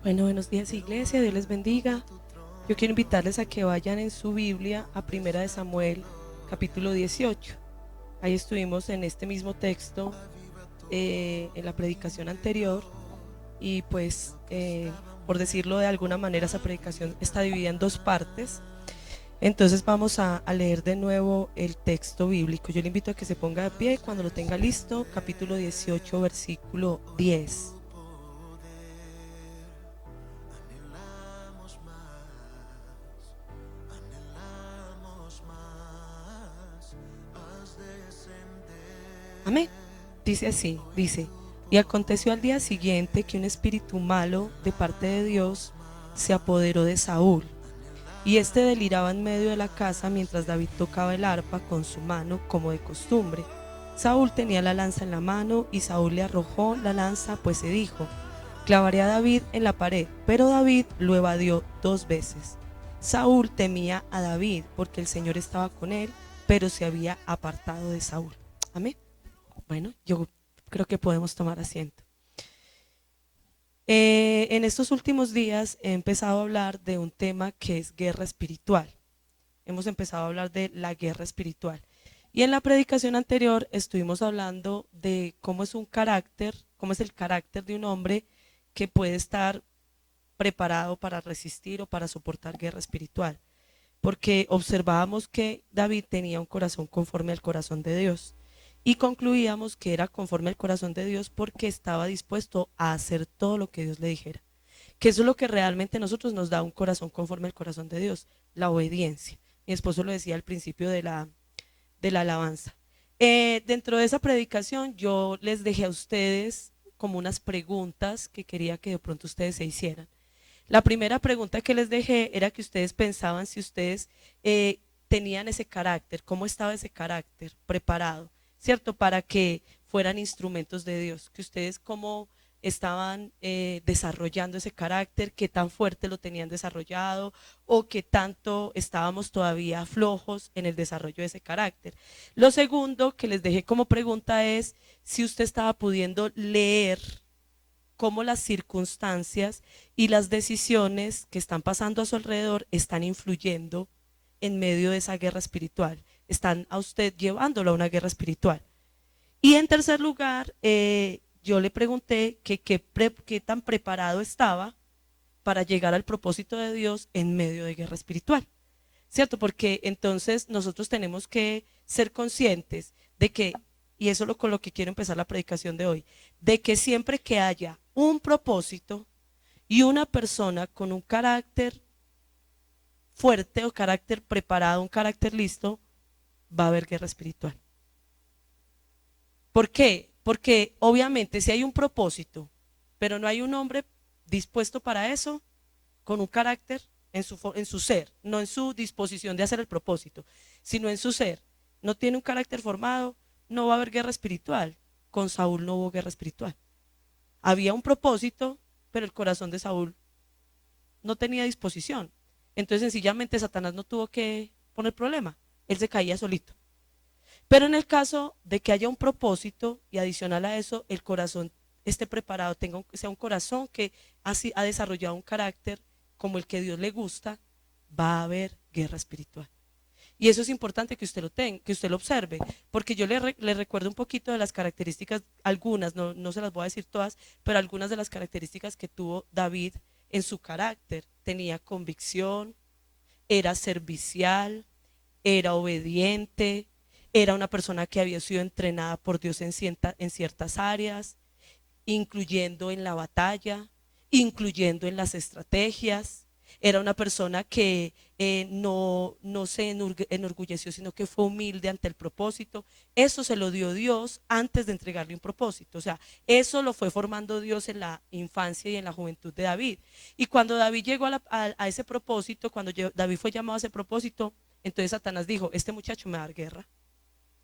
Bueno, buenos días iglesia, Dios les bendiga. Yo quiero invitarles a que vayan en su Biblia a Primera de Samuel, capítulo 18. Ahí estuvimos en este mismo texto en la predicación anterior y pues, por decirlo de alguna manera, esa predicación está dividida en dos partes. Entonces vamos a leer de nuevo el texto bíblico. Yo le invito a que se ponga de pie cuando lo tenga listo, capítulo 18, versículo 10. Amén. Dice así, dice: y aconteció al día siguiente que un espíritu malo de parte de Dios se apoderó de Saúl, y éste deliraba en medio de la casa mientras David tocaba el arpa con su mano como de costumbre. Saúl tenía la lanza en la mano y Saúl le arrojó la lanza, pues se dijo: clavaré a David en la pared. Pero David lo evadió 2 veces. Saúl temía a David porque el Señor estaba con él, pero se había apartado de Saúl. Amén. Bueno, yo creo que podemos tomar asiento. En estos últimos días he empezado a hablar de un tema que es guerra espiritual. Hemos empezado a hablar de la guerra espiritual. Y en la predicación anterior estuvimos hablando de cómo es un carácter, cómo es el carácter de un hombre que puede estar preparado para resistir o para soportar guerra espiritual. Porque observábamos que David tenía un corazón conforme al corazón de Dios. Y concluíamos que era conforme al corazón de Dios porque estaba dispuesto a hacer todo lo que Dios le dijera. Que eso es lo que realmente a nosotros nos da un corazón conforme al corazón de Dios, la obediencia. Mi esposo lo decía al principio de la alabanza. Dentro de esa predicación yo les dejé a ustedes como unas preguntas que quería que de pronto ustedes se hicieran. La primera pregunta que les dejé era que ustedes pensaban si ustedes tenían ese carácter, cómo estaba ese carácter preparado, ¿cierto? Para que fueran instrumentos de Dios, que ustedes cómo estaban desarrollando ese carácter, qué tan fuerte lo tenían desarrollado o qué tanto estábamos todavía flojos en el desarrollo de ese carácter. Lo segundo que les dejé como pregunta es si usted estaba pudiendo leer cómo las circunstancias y las decisiones que están pasando a su alrededor están influyendo en medio de esa guerra espiritual, están a usted llevándolo a una guerra espiritual. Y en tercer lugar, yo le pregunté que qué tan preparado estaba para llegar al propósito de Dios en medio de guerra espiritual, ¿cierto? Porque entonces nosotros tenemos que ser conscientes de que, y eso es con lo que quiero empezar la predicación de hoy, de que siempre que haya un propósito y una persona con un carácter fuerte o carácter preparado, un carácter listo, va a haber guerra espiritual. ¿Por qué? Porque obviamente si hay un propósito, pero no hay un hombre dispuesto para eso, con un carácter en su ser, no en su disposición de hacer el propósito, sino en su ser, no tiene un carácter formado, no va a haber guerra espiritual. Con Saúl no hubo guerra espiritual. Había un propósito, pero el corazón de Saúl no tenía disposición. Entonces sencillamente Satanás no tuvo que poner problema, él se caía solito. Pero en el caso de que haya un propósito y adicional a eso, el corazón esté preparado, sea un corazón que ha desarrollado un carácter como el que Dios le gusta, va a haber guerra espiritual. Y eso es importante que usted lo tenga, que usted lo observe, porque yo le recuerdo un poquito de las características, algunas, no se las voy a decir todas, pero algunas de las características que tuvo David en su carácter. Tenía convicción, era servicial, era obediente, era una persona que había sido entrenada por Dios en ciertas áreas, incluyendo en la batalla, incluyendo en las estrategias. Era una persona que no se enorgulleció, sino que fue humilde ante el propósito. Eso se lo dio Dios antes de entregarle un propósito. O sea, eso lo fue formando Dios en la infancia y en la juventud de David. Y cuando David llegó a ese propósito, cuando David fue llamado a ese propósito, entonces Satanás dijo: este muchacho me va a dar guerra,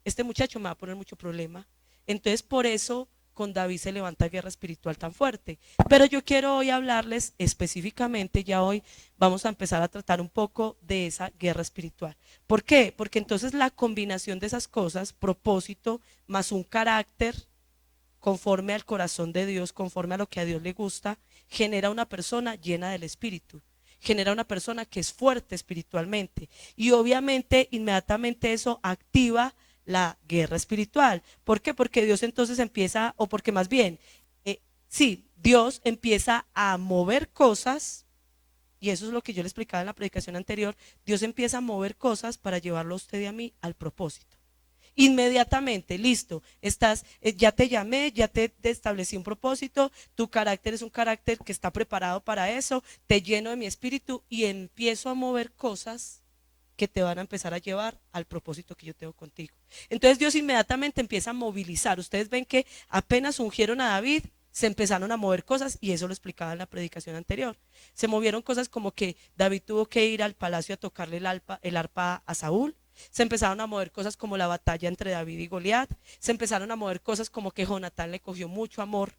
este muchacho me va a poner mucho problema. Entonces por eso con David se levanta guerra espiritual tan fuerte. Pero yo quiero hoy hablarles específicamente, ya hoy vamos a empezar a tratar un poco de esa guerra espiritual. ¿Por qué? Porque entonces la combinación de esas cosas, propósito más un carácter conforme al corazón de Dios, conforme a lo que a Dios le gusta, genera una persona llena del Espíritu, genera una persona que es fuerte espiritualmente. Y obviamente inmediatamente eso activa la guerra espiritual. ¿Por qué? Porque Dios entonces empieza, o porque más bien, sí, Dios empieza a mover cosas, y eso es lo que yo le explicaba en la predicación anterior. Dios empieza a mover cosas para llevarlo a usted y a mí al propósito. Inmediatamente, listo, estás, ya te llamé, ya te establecí un propósito, tu carácter es un carácter que está preparado para eso, te lleno de mi espíritu y empiezo a mover cosas que te van a empezar a llevar al propósito que yo tengo contigo. Entonces Dios inmediatamente empieza a movilizar. Ustedes ven que apenas ungieron a David, se empezaron a mover cosas, y eso lo explicaba en la predicación anterior. Se movieron cosas como que David tuvo que ir al palacio a tocarle el arpa a Saúl. Se empezaron a mover cosas como la batalla entre David y Goliat. Se empezaron a mover cosas como que Jonatán le cogió mucho amor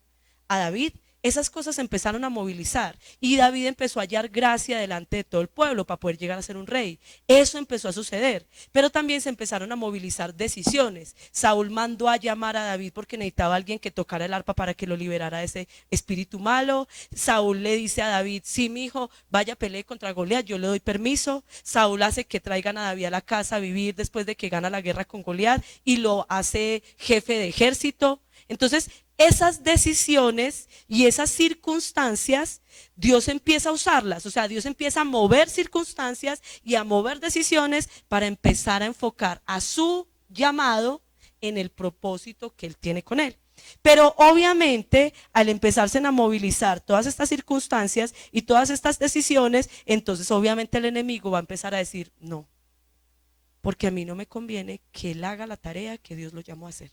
a David. Esas cosas se empezaron a movilizar y David empezó a hallar gracia delante de todo el pueblo para poder llegar a ser un rey. Eso empezó a suceder, pero también se empezaron a movilizar decisiones. Saúl mandó a llamar a David porque necesitaba a alguien que tocara el arpa para que lo liberara de ese espíritu malo. Saúl le dice a David: sí, mi hijo, vaya, pelee contra Goliat, yo le doy permiso. Saúl hace que traigan a David a la casa a vivir después de que gana la guerra con Goliat y lo hace jefe de ejército. Entonces, esas decisiones y esas circunstancias, Dios empieza a usarlas. O sea, Dios empieza a mover circunstancias y a mover decisiones para empezar a enfocar a su llamado en el propósito que Él tiene con él. Pero obviamente al empezarse a movilizar todas estas circunstancias y todas estas decisiones, entonces obviamente el enemigo va a empezar a decir: no, porque a mí no me conviene que Él haga la tarea que Dios lo llamó a hacer.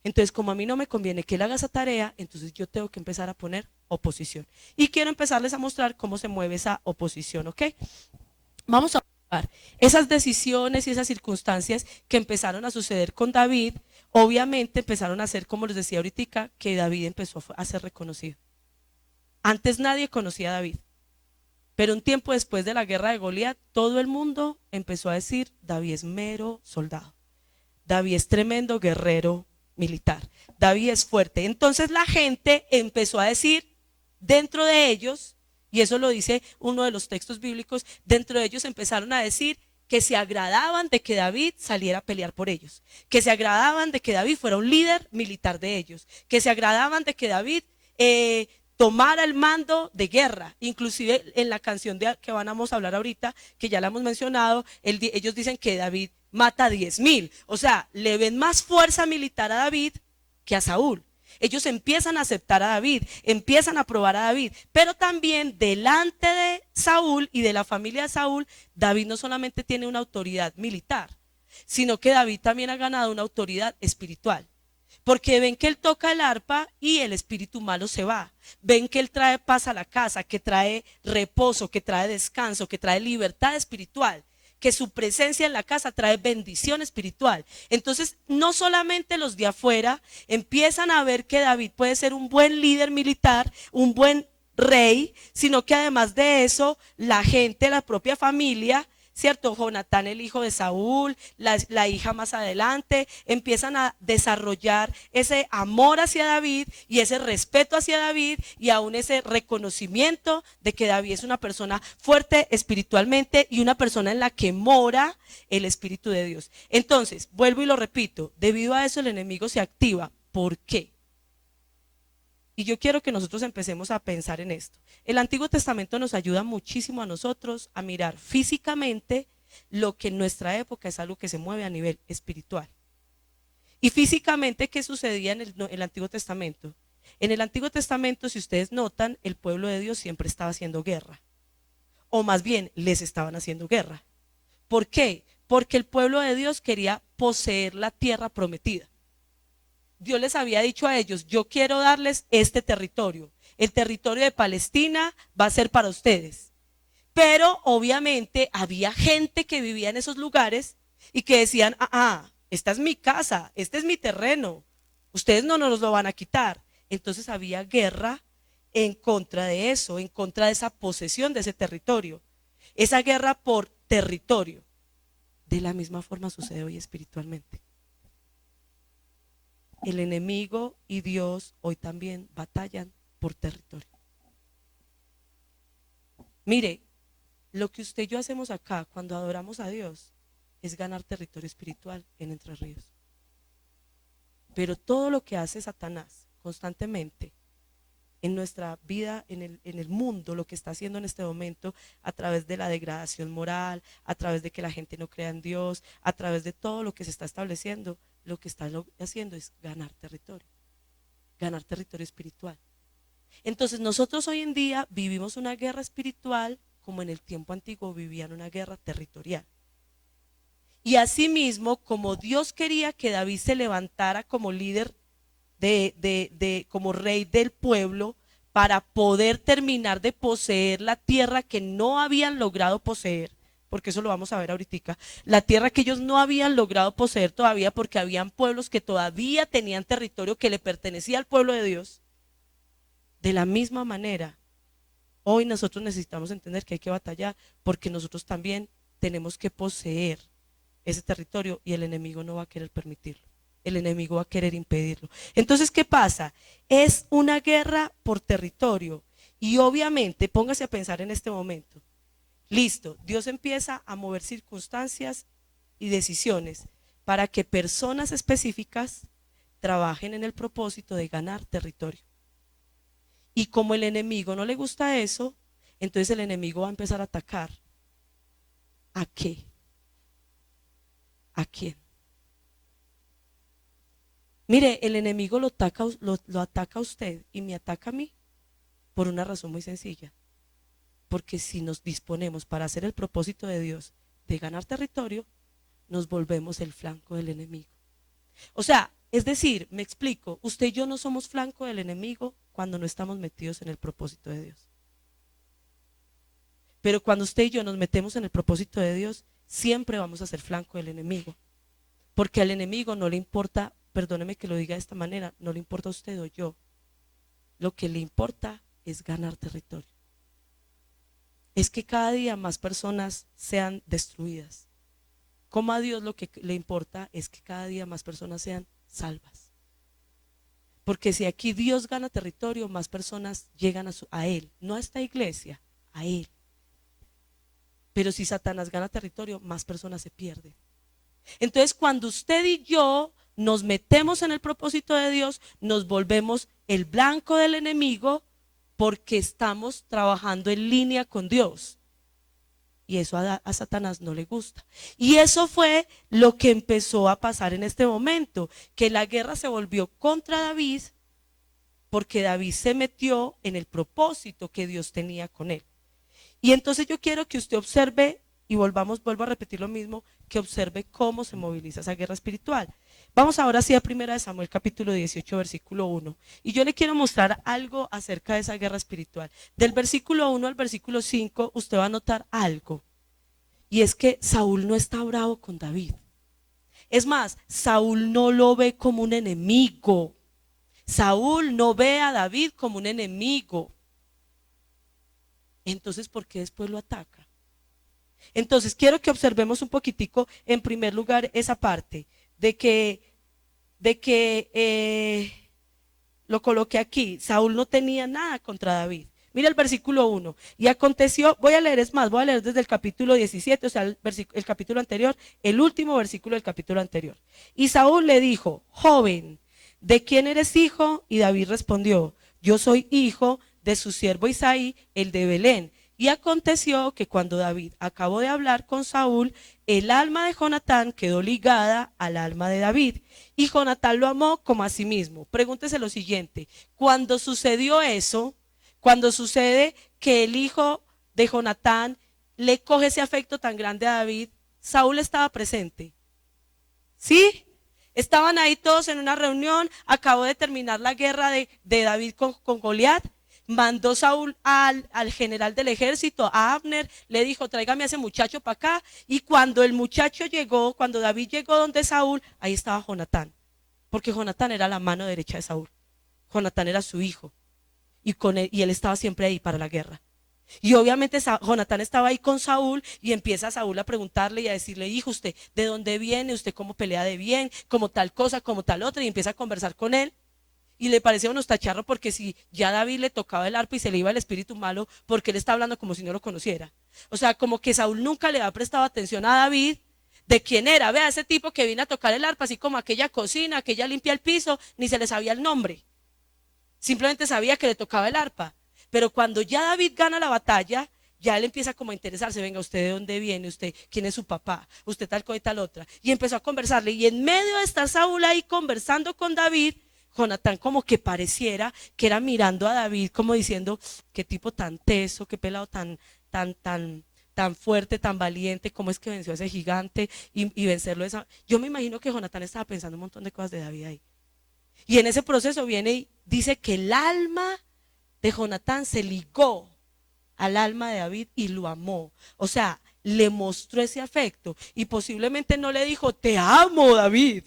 Entonces, como a mí no me conviene que Él haga esa tarea, entonces yo tengo que empezar a poner oposición. Y quiero empezarles a mostrar cómo se mueve esa oposición, ¿ok? Vamos a observar esas decisiones y esas circunstancias que empezaron a suceder con David. Obviamente empezaron a ser, como les decía ahorita, que David empezó a ser reconocido. Antes nadie conocía a David, pero un tiempo después de la guerra de Goliat, todo el mundo empezó a decir: David es mero soldado, David es tremendo guerrero militar, David es fuerte. Entonces la gente empezó a decir dentro de ellos, y eso lo dice uno de los textos bíblicos, dentro de ellos empezaron a decir que se agradaban de que David saliera a pelear por ellos, que se agradaban de que David fuera un líder militar de ellos, que se agradaban de que David tomara el mando de guerra. Inclusive en la canción que vamos a hablar ahorita, que ya la hemos mencionado, ellos dicen que David mata a 10,000. O sea, le ven más fuerza militar a David que a Saúl. Ellos empiezan a aceptar a David, empiezan a aprobar a David, pero también delante de Saúl y de la familia de Saúl, David no solamente tiene una autoridad militar, sino que David también ha ganado una autoridad espiritual. Porque ven que él toca el arpa y el espíritu malo se va. Ven que él trae paz a la casa, que trae reposo, que trae descanso, que trae libertad espiritual, que su presencia en la casa trae bendición espiritual. Entonces, no solamente los de afuera empiezan a ver que David puede ser un buen líder militar, un buen rey, sino que además de eso, la gente, la propia familia, ¿cierto? Jonatán, el hijo de Saúl, la hija más adelante, empiezan a desarrollar ese amor hacia David y ese respeto hacia David y aún ese reconocimiento de que David es una persona fuerte espiritualmente y una persona en la que mora el Espíritu de Dios. Entonces, vuelvo y lo repito, debido a eso el enemigo se activa. ¿Por qué? Y yo quiero que nosotros empecemos a pensar en esto. El Antiguo Testamento nos ayuda muchísimo a nosotros a mirar físicamente lo que en nuestra época es algo que se mueve a nivel espiritual. Y físicamente, ¿qué sucedía en el Antiguo Testamento? En el Antiguo Testamento, si ustedes notan, el pueblo de Dios siempre estaba haciendo guerra. O más bien, les estaban haciendo guerra. ¿Por qué? Porque el pueblo de Dios quería poseer la tierra prometida. Dios les había dicho a ellos: yo quiero darles este territorio. El territorio de Palestina va a ser para ustedes. Pero obviamente había gente que vivía en esos lugares y que decían: esta es mi casa, este es mi terreno, ustedes no nos lo van a quitar. Entonces había guerra en contra de eso, en contra de esa posesión de ese territorio. Esa guerra por territorio. De la misma forma sucede hoy espiritualmente. El enemigo y Dios hoy también batallan por territorio. Mire, lo que usted y yo hacemos acá cuando adoramos a Dios es ganar territorio espiritual en Entre Ríos. Pero todo lo que hace Satanás constantemente en nuestra vida, en el mundo, lo que está haciendo en este momento, a través de la degradación moral, a través de que la gente no crea en Dios, a través de todo lo que se está estableciendo, lo que está haciendo es ganar territorio espiritual. Entonces nosotros hoy en día vivimos una guerra espiritual como en el tiempo antiguo vivían una guerra territorial. Y asimismo, como Dios quería que David se levantara como líder como rey del pueblo, para poder terminar de poseer la tierra que no habían logrado poseer, porque eso lo vamos a ver ahorita, la tierra que ellos no habían logrado poseer todavía, porque habían pueblos que todavía tenían territorio que le pertenecía al pueblo de Dios. De la misma manera, hoy nosotros necesitamos entender que hay que batallar, porque nosotros también tenemos que poseer ese territorio y el enemigo no va a querer permitirlo. El enemigo va a querer impedirlo. Entonces, ¿qué pasa? Es una guerra por territorio. Y obviamente, póngase a pensar en este momento. Listo, Dios empieza a mover circunstancias y decisiones para que personas específicas trabajen en el propósito de ganar territorio. Y como el enemigo no le gusta eso, entonces el enemigo va a empezar a atacar. ¿A qué? ¿A quién? Mire, el enemigo lo ataca a usted y me ataca a mí por una razón muy sencilla. Porque si nos disponemos para hacer el propósito de Dios de ganar territorio, nos volvemos el flanco del enemigo. O sea, es decir, me explico, usted y yo no somos flanco del enemigo cuando no estamos metidos en el propósito de Dios. Pero cuando usted y yo nos metemos en el propósito de Dios, siempre vamos a ser flanco del enemigo. Porque al enemigo no le importa, perdóneme que lo diga de esta manera, no le importa a usted o yo. Lo que le importa es ganar territorio. Es que cada día más personas sean destruidas. Como a Dios lo que le importa es que cada día más personas sean salvas. Porque si aquí Dios gana territorio, más personas llegan a Él, no a esta iglesia, a Él. Pero si Satanás gana territorio, más personas se pierden. Entonces, cuando usted y yo nos metemos en el propósito de Dios, nos volvemos el blanco del enemigo porque estamos trabajando en línea con Dios. Y eso a Satanás no le gusta. Y eso fue lo que empezó a pasar en este momento, que la guerra se volvió contra David porque David se metió en el propósito que Dios tenía con él. Y entonces yo quiero que usted observe, y vuelvo a repetir lo mismo, que observe cómo se moviliza esa guerra espiritual. Vamos ahora sí a 1 Samuel capítulo 18, versículo 1. Y yo le quiero mostrar algo acerca de esa guerra espiritual. Del versículo 1 al versículo 5, usted va a notar algo. Y es que Saúl no está bravo con David. Es más, Saúl no lo ve como un enemigo. Saúl no ve a David como un enemigo. Entonces, ¿por qué después lo ataca? Entonces, quiero que observemos un poquitico, en primer lugar, esa parte de que lo coloqué aquí. Saúl no tenía nada contra David. Mira el versículo 1. Y aconteció, voy a leer desde el capítulo 17, o sea, el capítulo anterior, el último versículo del capítulo anterior. Y Saúl le dijo: joven, ¿de quién eres hijo? Y David respondió: yo soy hijo de su siervo Isaí, el de Belén. Y aconteció que cuando David acabó de hablar con Saúl, el alma de Jonatán quedó ligada al alma de David, y Jonatán lo amó como a sí mismo. Pregúntese lo siguiente: cuando sucedió eso, cuando sucede que el hijo de Jonatán le coge ese afecto tan grande a David, Saúl estaba presente, ¿sí? Estaban ahí todos en una reunión, acabó de terminar la guerra de David con Goliat. Mandó Saúl al general del ejército, a Abner, le dijo: tráigame a ese muchacho para acá. Y cuando el muchacho llegó, cuando David llegó donde Saúl, ahí estaba Jonatán, porque Jonatán era la mano derecha de Saúl. Jonatán era su hijo, y él estaba siempre ahí para la guerra. Y obviamente Jonatán estaba ahí con Saúl, y empieza Saúl a preguntarle y a decirle: hijo, ¿usted de dónde viene? ¿Usted cómo pelea de bien? Como tal cosa, como tal otra. Y empieza a conversar con él. Y le parecía unos tacharros porque si ya a David le tocaba el arpa y se le iba el espíritu malo, porque él está hablando como si no lo conociera. O sea, como que Saúl nunca le había prestado atención a David de quién era. Vea, ese tipo que vino a tocar el arpa, así como aquella cocina, aquella limpia el piso, ni se le sabía el nombre. Simplemente sabía que le tocaba el arpa. Pero cuando ya David gana la batalla, ya él empieza como a interesarse. Venga, ¿usted de dónde viene? ¿Usted quién es su papá? ¿Usted tal cosa y tal otra? Y empezó a conversarle. Y en medio de estar Saúl ahí conversando con David, Jonatán como que pareciera que era mirando a David como diciendo, qué tipo tan teso, qué pelado tan fuerte, tan valiente, cómo es que venció a ese gigante y vencerlo. Yo me imagino que Jonatán estaba pensando un montón de cosas de David ahí. Y en ese proceso viene y dice que el alma de Jonatán se ligó al alma de David y lo amó. O sea, le mostró ese afecto y posiblemente no le dijo, te amo, David.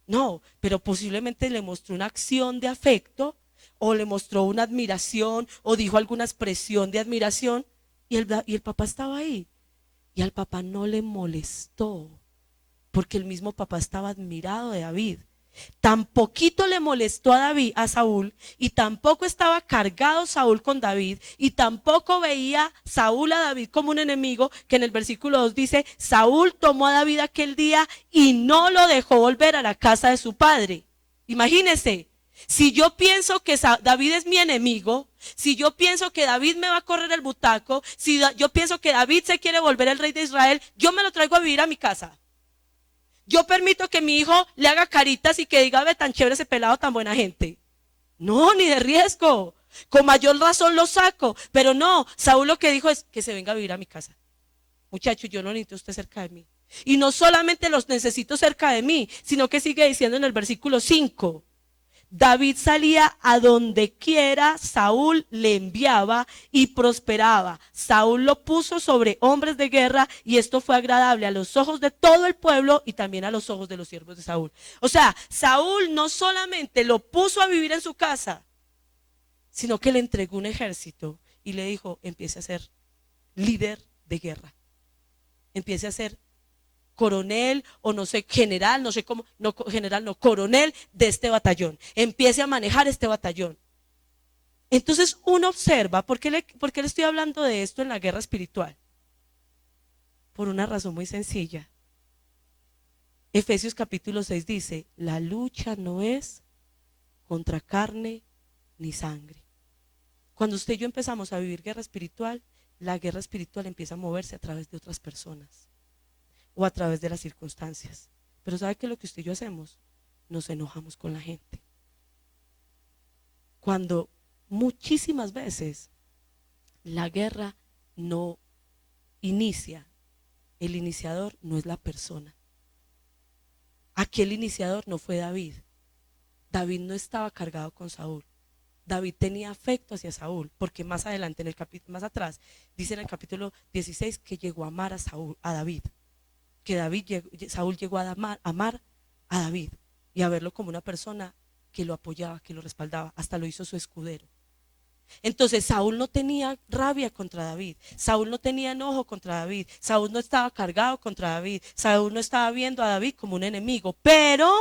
No, pero posiblemente le mostró una acción de afecto o le mostró una admiración o dijo alguna expresión de admiración y el papá estaba ahí. Y al papá no le molestó porque el mismo papá estaba admirado de David. Tan poquito le molestó a David, a Saúl, y tampoco estaba cargado Saúl con David, y tampoco veía Saúl a David como un enemigo, que en el versículo 2 dice, Saúl tomó a David aquel día y no lo dejó volver a la casa de su padre. Imagínense, si yo pienso que David es mi enemigo, si yo pienso que David me va a correr el butaco, si yo pienso que David se quiere volver el rey de Israel, yo me lo traigo a vivir a mi casa. Yo permito que mi hijo le haga caritas y que diga, ve tan chévere ese pelado, tan buena gente. No, ni de riesgo. Con mayor razón lo saco. Pero no, Saúl lo que dijo es que se venga a vivir a mi casa. Muchacho, yo no necesito usted cerca de mí. Y no solamente los necesito cerca de mí, sino que sigue diciendo en el versículo 5. David salía a donde quiera Saúl le enviaba y prosperaba. Saúl lo puso sobre hombres de guerra y esto fue agradable a los ojos de todo el pueblo y también a los ojos de los siervos de Saúl. O sea, Saúl no solamente lo puso a vivir en su casa, sino que le entregó un ejército y le dijo, empiece a ser líder de guerra. Empiece a ser coronel o no sé, general, no sé cómo, no general, no, coronel de este batallón. Empiece a manejar este batallón. Entonces uno observa, ¿por qué le estoy hablando de esto en la guerra espiritual? Por una razón muy sencilla. Efesios capítulo 6 dice, la lucha no es contra carne ni sangre. Cuando usted y yo empezamos a vivir guerra espiritual, la guerra espiritual empieza a moverse a través de otras personas o a través de las circunstancias. Pero ¿sabe qué es lo que usted y yo hacemos? Nos enojamos con la gente. Cuando muchísimas veces la guerra no inicia, el iniciador no es la persona. Aquí el iniciador no fue David. David no estaba cargado con Saúl. David tenía afecto hacia Saúl, porque más adelante, en el capítulo, más atrás, dice en el capítulo 16 que llegó a amar a David. Que Saúl llegó a amar a David y a verlo como una persona que lo apoyaba, que lo respaldaba, hasta lo hizo su escudero. Entonces Saúl no tenía rabia contra David, Saúl no tenía enojo contra David, Saúl no estaba cargado contra David, Saúl no estaba viendo a David como un enemigo, pero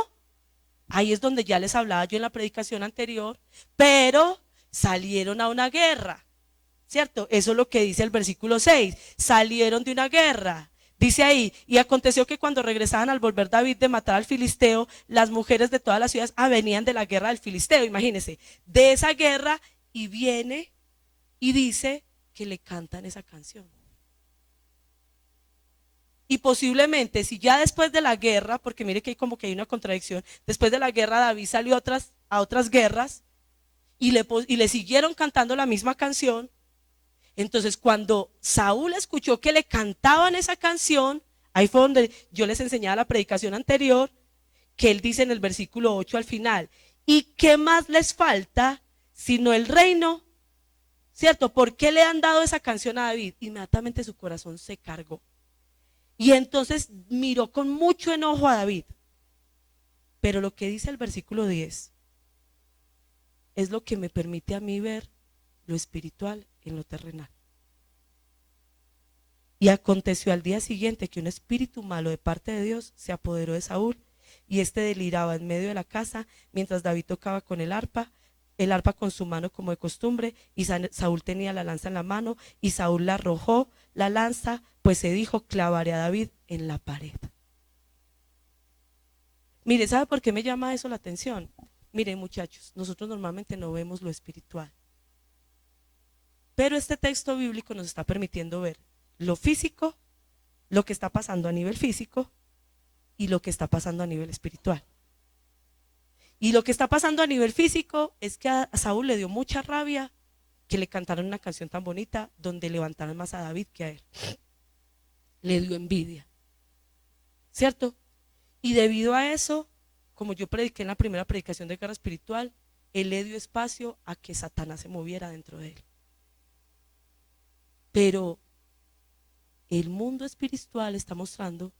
ahí es donde ya les hablaba yo en la predicación anterior, pero salieron a una guerra, ¿cierto? Eso es lo que dice el versículo 6, salieron de una guerra. Dice ahí, y aconteció que cuando regresaban al volver David de matar al filisteo, las mujeres de todas las ciudades venían de la guerra del filisteo, imagínense, de esa guerra, y viene y dice que le cantan esa canción. Y posiblemente, si ya después de la guerra, porque mire que hay como que hay una contradicción, después de la guerra David salió a otras guerras y le siguieron cantando la misma canción. Entonces cuando Saúl escuchó que le cantaban esa canción, ahí fue donde yo les enseñaba la predicación anterior, que él dice en el versículo 8 al final, ¿y qué más les falta sino el reino? ¿Cierto? ¿Por qué le han dado esa canción a David? Inmediatamente su corazón se cargó. Y entonces miró con mucho enojo a David. Pero lo que dice el versículo 10 es lo que me permite a mí ver lo espiritual en lo terrenal. Y aconteció al día siguiente que un espíritu malo de parte de Dios se apoderó de Saúl y este deliraba en medio de la casa, mientras David tocaba con el arpa con su mano como de costumbre, y Saúl tenía la lanza en la mano, y Saúl la arrojó la lanza, pues se dijo: clavaré a David en la pared. Mire, ¿sabe por qué me llama eso la atención? Mire, muchachos, nosotros normalmente no vemos lo espiritual, pero este texto bíblico nos está permitiendo ver lo físico, lo que está pasando a nivel físico y lo que está pasando a nivel espiritual. Y lo que está pasando a nivel físico es que a Saúl le dio mucha rabia que le cantaron una canción tan bonita donde levantaron más a David que a él. Le dio envidia, ¿cierto? Y debido a eso, como yo prediqué en la primera predicación de guerra espiritual, él le dio espacio a que Satanás se moviera dentro de él. Pero el mundo espiritual está mostrando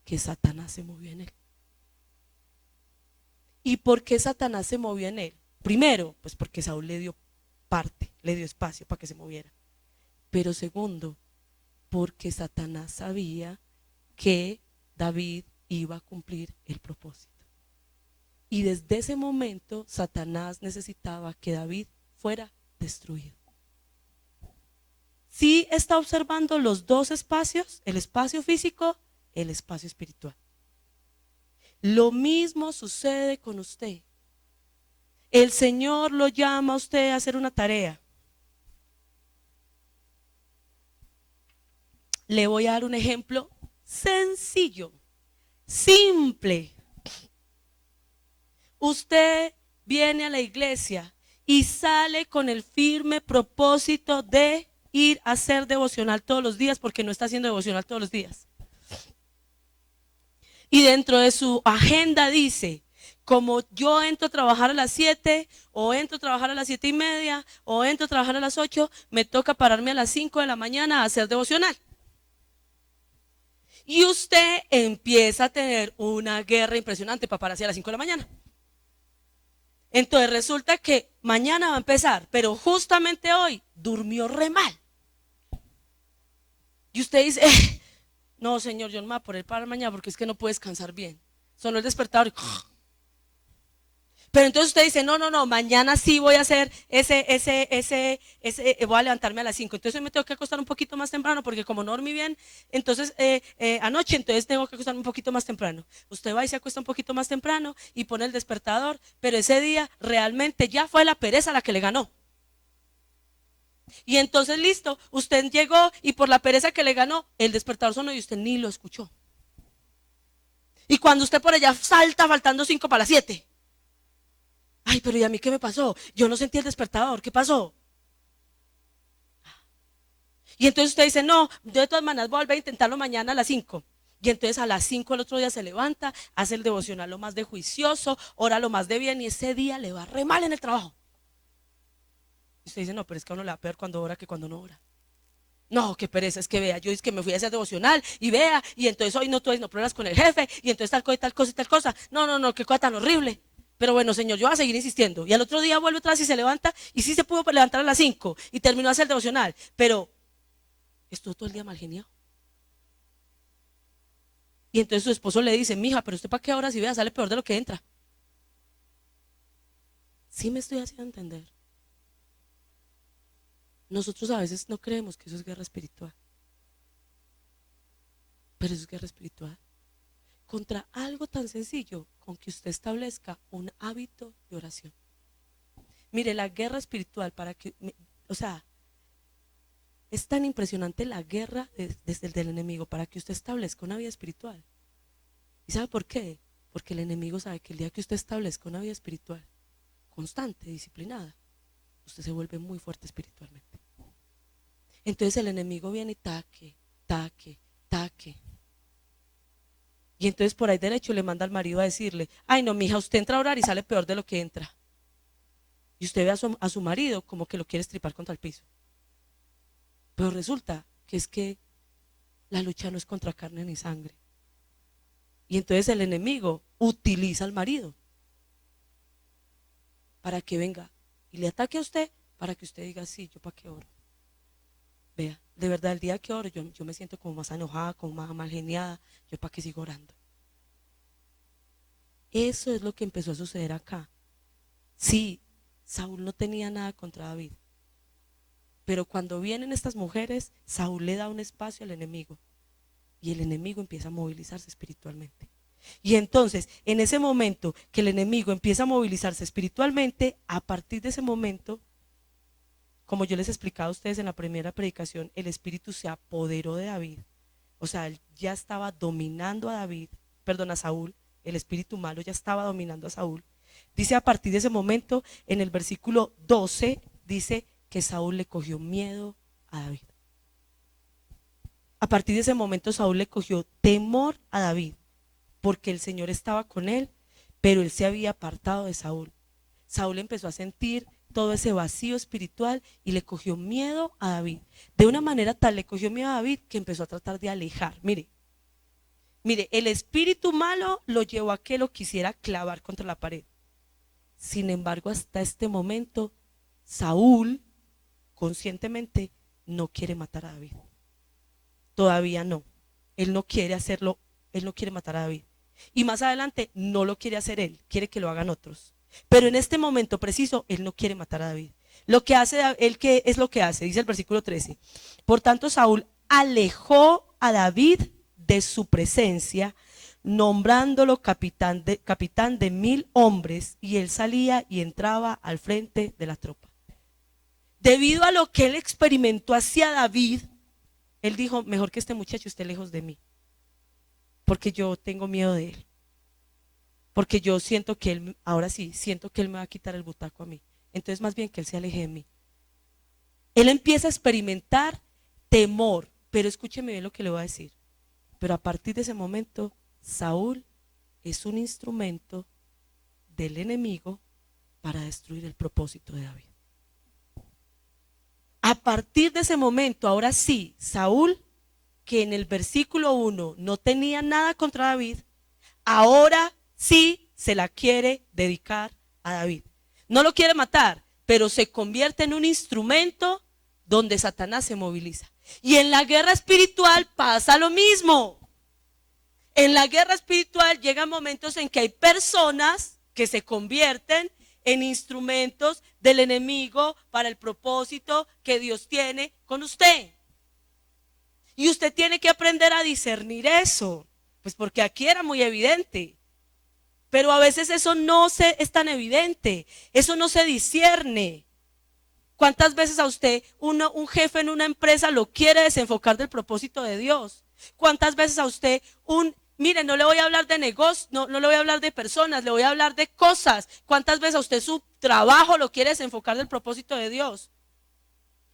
que Satanás se movió en él. ¿Y por qué Satanás se movió en él? Primero, pues porque Saúl le dio parte, le dio espacio para que se moviera. Pero segundo, porque Satanás sabía que David iba a cumplir el propósito. Y desde ese momento Satanás necesitaba que David fuera destruido. Sí está observando los dos espacios, el espacio físico, el espacio espiritual. Lo mismo sucede con usted. El Señor lo llama a usted a hacer una tarea. Le voy a dar un ejemplo sencillo, simple. Usted viene a la iglesia y sale con el firme propósito de ir a hacer devocional todos los días, porque no está haciendo devocional todos los días. Y dentro de su agenda dice: como yo entro a trabajar a las 7, o entro a trabajar a las 7:30, o entro a trabajar a las 8, me toca pararme a las 5 de la mañana a hacer devocional. Y usted empieza a tener una guerra impresionante para pararse a las 5 de la mañana. Entonces resulta que mañana va a empezar, pero justamente hoy durmió re mal. Y usted dice: no, Señor, yo no me voy a poner para mañana porque es que no puedo descansar bien. Sonó el despertador y... Pero entonces usted dice: no, mañana sí voy a hacer voy a levantarme a las 5. Entonces me tengo que acostar un poquito más temprano porque como no dormí bien, entonces anoche, entonces tengo que acostarme un poquito más temprano. Usted va y se acuesta un poquito más temprano y pone el despertador, pero ese día realmente ya fue la pereza la que le ganó. Y entonces listo, usted llegó y por la pereza que le ganó, el despertador sonó y usted ni lo escuchó. Y cuando usted por allá salta faltando 5 para las 7. Ay, pero ¿y a mí qué me pasó? Yo no sentí el despertador, ¿qué pasó? Y entonces usted dice: no, de todas maneras voy a volver a intentarlo mañana a las 5. Y entonces a las 5 el otro día se levanta, hace el devocional lo más de juicioso, ora lo más de bien, y ese día le va re mal en el trabajo. Y usted dice: no, pero es que a uno le va peor cuando ora que cuando no ora. No, qué pereza, es que vea, yo es que me fui a hacer devocional y vea, y entonces hoy no tuve no problemas con el jefe, y entonces tal cosa y tal cosa y tal cosa. No, qué cosa tan horrible. Pero bueno, Señor, yo voy a seguir insistiendo. Y al otro día vuelve otra vez y se levanta, y sí se pudo levantar a las 5 y terminó de hacer el devocional, pero estuvo todo el día mal geniado. Y entonces su esposo le dice: mija, pero usted para qué hora si vea, sale peor de lo que entra. Sí me estoy haciendo entender. Nosotros a veces no creemos que eso es guerra espiritual, pero eso es guerra espiritual. Contra algo tan sencillo, con que usted establezca un hábito de oración. Mire, la guerra espiritual, o sea, es tan impresionante la guerra desde el del enemigo para que usted establezca una vida espiritual. ¿Y sabe por qué? Porque el enemigo sabe que el día que usted establezca una vida espiritual constante, disciplinada, usted se vuelve muy fuerte espiritualmente. Entonces el enemigo viene y taque. Y entonces por ahí derecho le manda al marido a decirle: ay no, mija, usted entra a orar y sale peor de lo que entra. Y usted ve a su marido como que lo quiere estripar contra el piso. Pero resulta que es que la lucha no es contra carne ni sangre. Y entonces el enemigo utiliza al marido para que venga y le ataque a usted, para que usted diga: sí, yo para qué oro. Vea, de verdad, el día que oro yo me siento como más enojada, como más mal geniada. Yo para qué sigo orando. Eso es lo que empezó a suceder acá. Sí, Saúl no tenía nada contra David, pero cuando vienen estas mujeres, Saúl le da un espacio al enemigo y el enemigo empieza a movilizarse espiritualmente. Y entonces, en ese momento que el enemigo empieza a movilizarse espiritualmente, a partir de ese momento, como yo les explicaba a ustedes en la primera predicación, el espíritu se apoderó de David. O sea, él ya estaba dominando a David, perdón, a Saúl. El espíritu malo ya estaba dominando a Saúl. Dice a partir de ese momento, en el versículo 12, dice que Saúl le cogió miedo a David. A partir de ese momento Saúl le cogió temor a David, porque el Señor estaba con él, pero él se había apartado de Saúl. Saúl empezó a sentir todo ese vacío espiritual y le cogió miedo a David. De una manera tal le cogió miedo a David que empezó a tratar de alejar. Mire, el espíritu malo lo llevó a que lo quisiera clavar contra la pared. Sin embargo, hasta este momento, Saúl conscientemente no quiere matar a David. Todavía no. Él no quiere hacerlo, él no quiere matar a David. Y más adelante no lo quiere hacer él, quiere que lo hagan otros. Pero en este momento preciso, él no quiere matar a David. Lo que hace, él que es lo que hace, dice el versículo 13. Por tanto, Saúl alejó a David de su presencia, nombrándolo capitán de 1000 hombres, y él salía y entraba al frente de la tropa. Debido a lo que él experimentó hacia David, él dijo, mejor que este muchacho esté lejos de mí, porque yo tengo miedo de él, porque yo siento que él, ahora sí, siento que él me va a quitar el butaco a mí, entonces más bien que él se aleje de mí. Él empieza a experimentar temor, pero escúcheme bien lo que le voy a decir, pero a partir de ese momento, Saúl es un instrumento del enemigo para destruir el propósito de David. A partir de ese momento, ahora sí, Saúl, que en el versículo 1 no tenía nada contra David, ahora sí se la quiere dedicar a David. No lo quiere matar, pero se convierte en un instrumento donde Satanás se moviliza. Y en la guerra espiritual pasa lo mismo. En la guerra espiritual llegan momentos en que hay personas que se convierten en instrumentos del enemigo para el propósito que Dios tiene con usted. Y usted tiene que aprender a discernir eso, pues porque aquí era muy evidente. Pero a veces eso no es tan evidente, eso no se discierne. ¿Cuántas veces a usted un jefe en una empresa lo quiere desenfocar del propósito de Dios? ¿Cuántas veces a usted mire, no le voy a hablar de negocios, no le voy a hablar de personas, le voy a hablar de cosas? ¿Cuántas veces a usted su trabajo lo quiere desenfocar del propósito de Dios?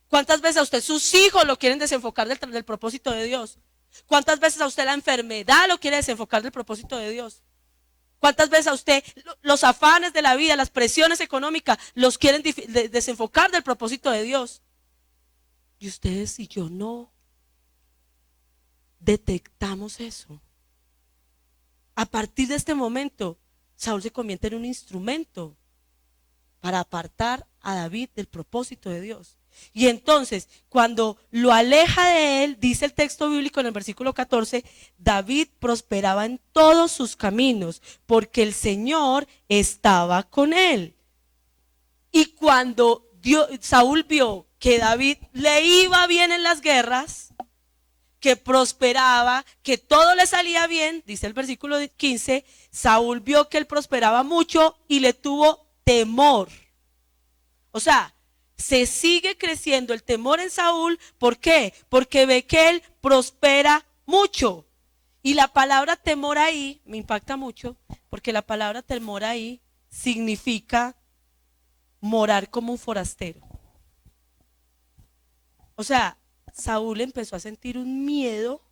¿Cuántas veces a usted sus hijos lo quieren desenfocar del propósito de Dios? ¿Cuántas veces a usted la enfermedad lo quiere desenfocar del propósito de Dios? ¿Cuántas veces a usted los afanes de la vida, las presiones económicas los quieren desenfocar del propósito de Dios? Y ustedes y yo no detectamos eso. A partir de este momento, Saúl se convierte en un instrumento para apartar a David del propósito de Dios. Y entonces, cuando lo aleja de él, dice el texto bíblico en el versículo 14, David prosperaba en todos sus caminos, porque el Señor estaba con él. Y cuando Saúl vio que David le iba bien en las guerras, que prosperaba, que todo le salía bien, dice el versículo 15, Saúl vio que él prosperaba mucho y le tuvo temor. O sea, se sigue creciendo el temor en Saúl. ¿Por qué? Porque ve que él prospera mucho. Y la palabra temor ahí me impacta mucho, porque la palabra temor ahí significa morar como un forastero. O sea, Saúl empezó a sentir un miedo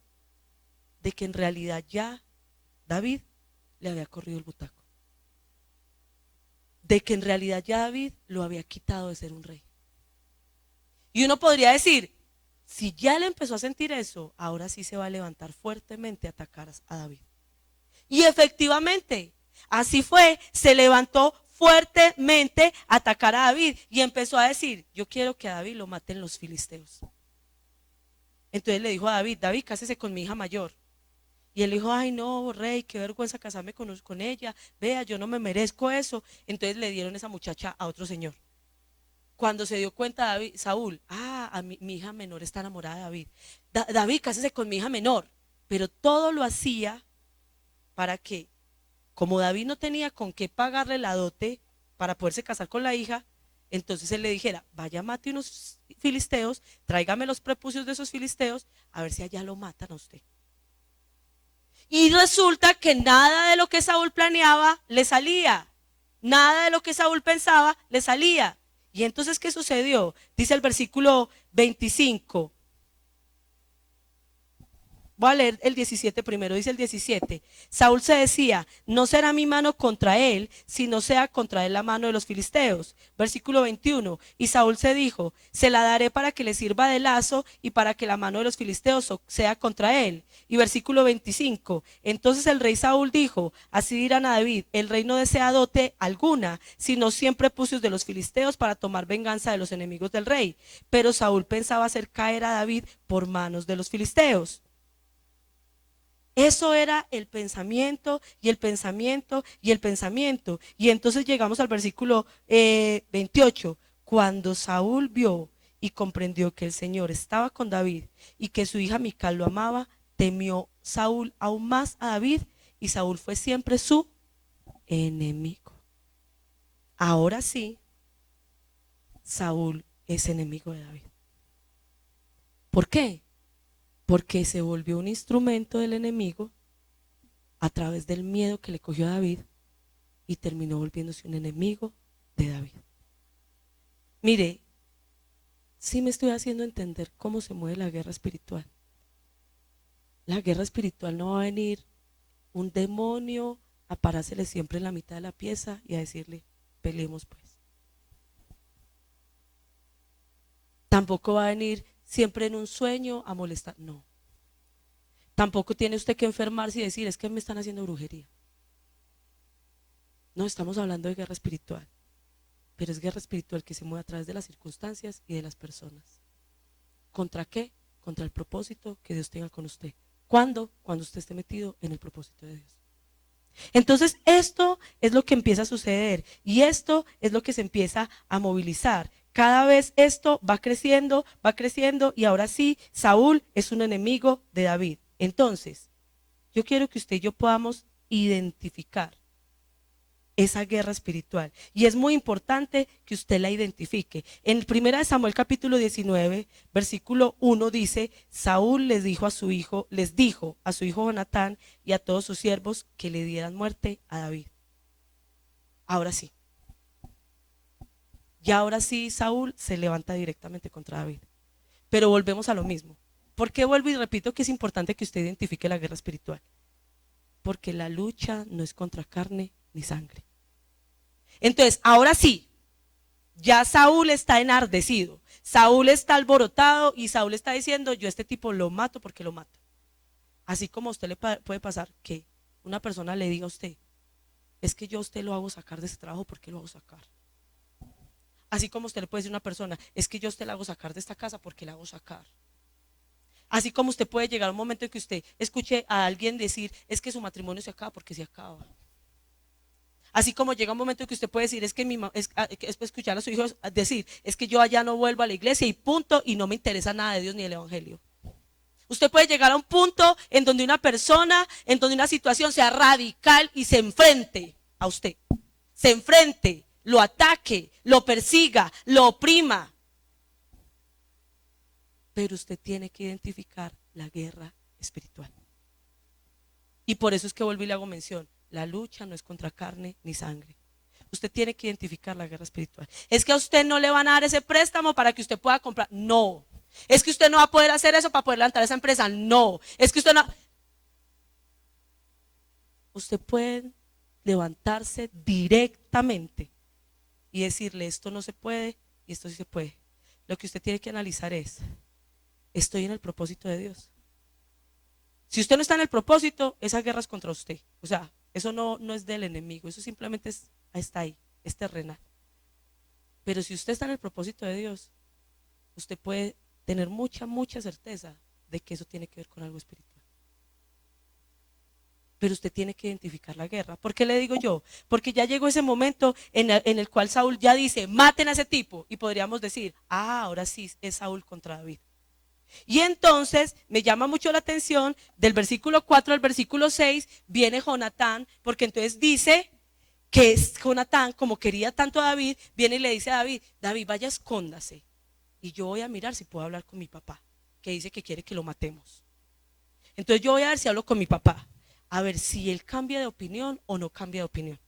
de que en realidad ya David le había corrido el butaco. De que en realidad ya David lo había quitado de ser un rey. Y uno podría decir, si ya le empezó a sentir eso, ahora sí se va a levantar fuertemente a atacar a David. Y efectivamente, así fue, se levantó fuertemente a atacar a David y empezó a decir, yo quiero que a David lo maten los filisteos. Entonces le dijo a David, David, cásese con mi hija mayor. Y él dijo, ay no, rey, qué vergüenza casarme con ella, vea, yo no me merezco eso. Entonces le dieron esa muchacha a otro señor. Cuando se dio cuenta David, Saúl, mi hija menor está enamorada de David. David, cásese con mi hija menor. Pero todo lo hacía para que, como David no tenía con qué pagarle la dote para poderse casar con la hija, entonces él le dijera, vaya, mate unos filisteos, tráigame los prepucios de esos filisteos, a ver si allá lo matan a usted. Y resulta que nada de lo que Saúl planeaba le salía. Nada de lo que Saúl pensaba le salía. Y entonces, ¿qué sucedió? Dice el versículo 25. Voy a leer el 17 primero, dice el 17. Saúl se decía, no será mi mano contra él, sino sea contra él la mano de los filisteos. Versículo 21. Y Saúl se dijo, se la daré para que le sirva de lazo y para que la mano de los filisteos sea contra él. Y versículo 25. Entonces el rey Saúl dijo, así dirán a David, el rey no desea dote alguna, sino siempre prepucios de los filisteos para tomar venganza de los enemigos del rey. Pero Saúl pensaba hacer caer a David por manos de los filisteos. Eso era el pensamiento y el pensamiento y el pensamiento. Y entonces llegamos al versículo 28. Cuando Saúl vio y comprendió que el Señor estaba con David y que su hija Mical lo amaba, temió Saúl aún más a David y Saúl fue siempre su enemigo. Ahora sí, Saúl es enemigo de David. ¿Por qué? Porque se volvió un instrumento del enemigo a través del miedo que le cogió a David y terminó volviéndose un enemigo de David. Mire, sí me estoy haciendo entender cómo se mueve la guerra espiritual. La guerra espiritual no va a venir un demonio a parársele siempre en la mitad de la pieza y a decirle, peleemos pues. Tampoco va a venir siempre en un sueño a molestar, no. Tampoco tiene usted que enfermarse y decir, es que me están haciendo brujería. No, estamos hablando de guerra espiritual, pero es guerra espiritual que se mueve a través de las circunstancias y de las personas. ¿Contra qué? Contra el propósito que Dios tenga con usted. ¿Cuándo? Cuando usted esté metido en el propósito de Dios. Entonces esto es lo que empieza a suceder y esto es lo que se empieza a movilizar. Cada vez esto va creciendo y ahora sí, Saúl es un enemigo de David. Entonces, yo quiero que usted y yo podamos identificar esa guerra espiritual. Y es muy importante que usted la identifique. En 1 Samuel capítulo 19, versículo 1 dice, Saúl les dijo a su hijo Jonatán y a todos sus siervos que le dieran muerte a David. Ahora sí. Y ahora sí Saúl se levanta directamente contra David. Pero volvemos a lo mismo. ¿Por qué vuelvo y repito que es importante que usted identifique la guerra espiritual? Porque la lucha no es contra carne ni sangre. Entonces, ahora sí, ya Saúl está enardecido, Saúl está alborotado y Saúl está diciendo, yo a este tipo lo mato porque lo mato. Así como a usted le puede pasar que una persona le diga a usted, es que yo a usted lo hago sacar de ese trabajo porque lo hago sacar. Así como usted le puede decir a una persona, es que yo a usted la hago sacar de esta casa porque la hago sacar. Así como usted puede llegar a un momento en que usted escuche a alguien decir, es que su matrimonio se acaba porque se acaba. Así como llega un momento en que usted puede decir, es que es escuchar a sus hijos decir, es que yo allá no vuelvo a la iglesia y punto, y no me interesa nada de Dios ni del evangelio. Usted puede llegar a un punto en donde una persona, en donde una situación sea radical y se enfrente a usted. Se enfrente, lo ataque, lo persiga, lo oprima. Pero usted tiene que identificar la guerra espiritual. Y por eso es que vuelvo y le hago mención. La lucha no es contra carne ni sangre. Usted tiene que identificar la guerra espiritual. Es que a usted no le van a dar ese préstamo para que usted pueda comprar. No. Es que usted no va a poder hacer eso para poder levantar esa empresa. No. Es que usted no. Usted puede levantarse directamente y decirle, esto no se puede y esto sí se puede. Lo que usted tiene que analizar es, ¿estoy en el propósito de Dios? Si usted no está en el propósito, esa guerra es contra usted. O sea, eso no es del enemigo, eso simplemente está ahí, es terrenal. Pero si usted está en el propósito de Dios, usted puede tener mucha certeza de que eso tiene que ver con algo espiritual. pero usted tiene que identificar la guerra. ¿Por qué le digo yo? Porque ya llegó ese momento en el cual Saúl ya dice, maten a ese tipo. Y podríamos decir, ahora sí es Saúl contra David. Y entonces me llama mucho la atención, del versículo 4 al versículo 6, viene Jonatán, porque entonces dice que es Jonatán, como quería tanto a David, viene y le dice a David, David, vaya, escóndase. Y yo voy a mirar si puedo hablar con mi papá, que dice que quiere que lo matemos. Entonces yo voy a ver si hablo con mi papá, a ver si él cambia de opinión o no cambia de opinión.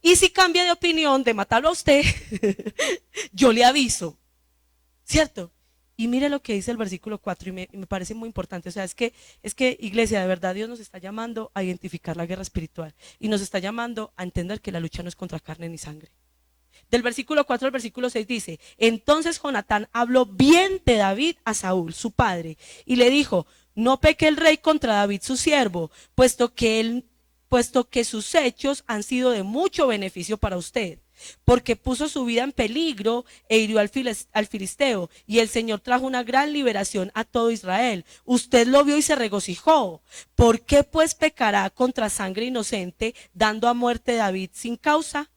Y si cambia de opinión de matarlo a usted, yo le aviso, ¿cierto? Y mire lo que dice el versículo 4 y me parece muy importante. O sea, es que iglesia, de verdad Dios nos está llamando a identificar la guerra espiritual y nos está llamando a entender que la lucha no es contra carne ni sangre. Del versículo 4 al versículo 6 dice, entonces Jonatán habló bien de David a Saúl, su padre, y le dijo, no peque el rey contra David su siervo, puesto que sus hechos han sido de mucho beneficio para usted, porque puso su vida en peligro e hirió al filisteo, y el Señor trajo una gran liberación a todo Israel. Usted lo vio y se regocijó. ¿Por qué pues pecará contra sangre inocente, dando a muerte a David sin causa?